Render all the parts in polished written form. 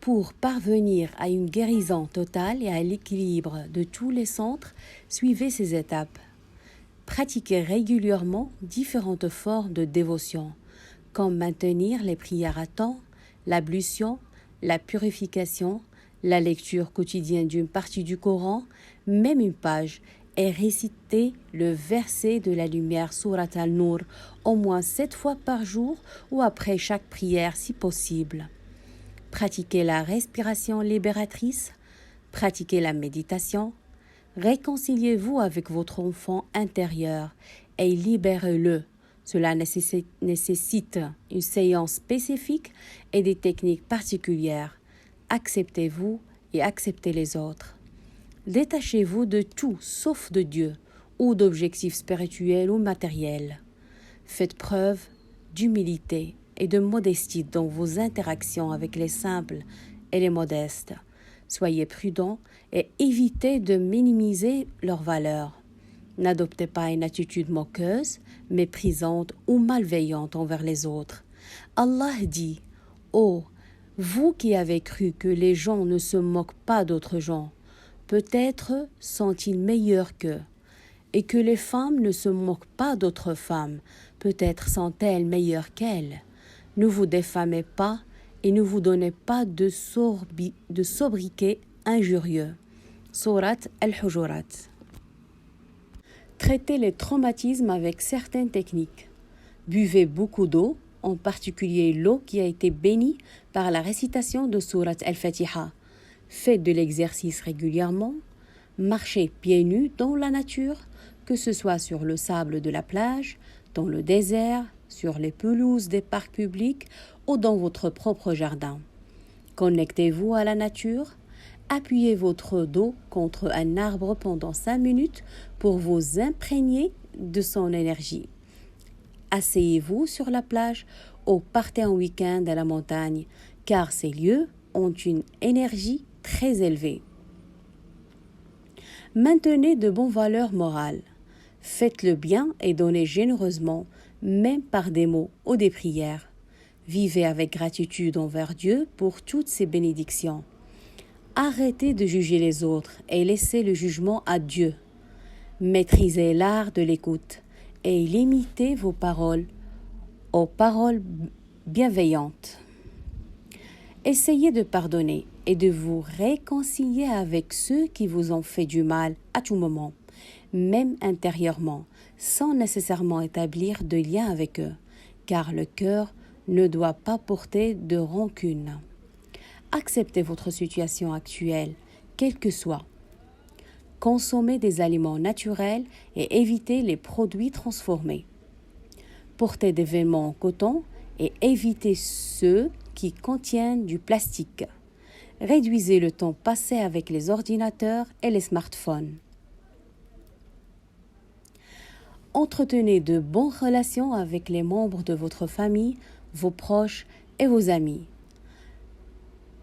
Pour parvenir à une guérison totale et à l'équilibre de tous les centres, suivez ces étapes. Pratiquez régulièrement différentes formes de dévotion, comme maintenir les prières à temps, l'ablution, la purification, la lecture quotidienne d'une partie du Coran, même une page, et réciter le verset de la lumière Surat al-Nur au moins 7 fois par jour ou après chaque prière si possible. Pratiquez la respiration libératrice, pratiquez la méditation, réconciliez-vous avec votre enfant intérieur et libérez-le. Cela nécessite une séance spécifique et des techniques particulières. Acceptez-vous et acceptez les autres. Détachez-vous de tout sauf de Dieu ou d'objectifs spirituels ou matériels. Faites preuve d'humilité et de modestie dans vos interactions avec les simples et les modestes. Soyez prudents et évitez de minimiser leurs valeurs. N'adoptez pas une attitude moqueuse, méprisante ou malveillante envers les autres. Allah dit « Oh, vous qui avez cru que les gens ne se moquent pas d'autres gens, peut-être sont-ils meilleurs qu'eux, et que les femmes ne se moquent pas d'autres femmes, peut-être sont-elles meilleures qu'elles. Ne vous défamez pas et ne vous donnez pas de sobriquets injurieux. » Surat al-Hujurat. Traitez les traumatismes avec certaines techniques. Buvez beaucoup d'eau, en particulier l'eau qui a été bénie par la récitation de Surat al-Fatiha. Faites de l'exercice régulièrement. Marchez pieds nus dans la nature, que ce soit sur le sable de la plage, dans le désert, sur les pelouses des parcs publics ou dans votre propre jardin. Connectez-vous à la nature. Appuyez votre dos contre un arbre pendant 5 minutes pour vous imprégner de son énergie. Asseyez-vous sur la plage ou partez en week-end à la montagne, car ces lieux ont une énergie très élevée. Maintenez de bonnes valeurs morales. Faites le bien et donnez généreusement, même par des mots ou des prières. Vivez avec gratitude envers Dieu pour toutes ses bénédictions. Arrêtez de juger les autres et laissez le jugement à Dieu. Maîtrisez l'art de l'écoute et limitez vos paroles aux paroles bienveillantes. Essayez de pardonner et de vous réconcilier avec ceux qui vous ont fait du mal à tout moment, même intérieurement, sans nécessairement établir de lien avec eux, car le cœur ne doit pas porter de rancune. Acceptez votre situation actuelle, quelle que soit. Consommez des aliments naturels et évitez les produits transformés. Portez des vêtements en coton et évitez ceux qui contiennent du plastique. Réduisez le temps passé avec les ordinateurs et les smartphones. Entretenez de bonnes relations avec les membres de votre famille, vos proches et vos amis.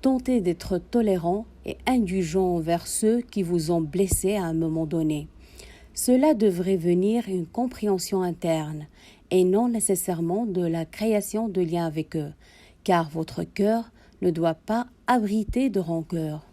Tentez d'être tolérant et indulgent envers ceux qui vous ont blessé à un moment donné. Cela devrait venir d'une compréhension interne et non nécessairement de la création de liens avec eux, car votre cœur ne doit pas abriter de rancœur.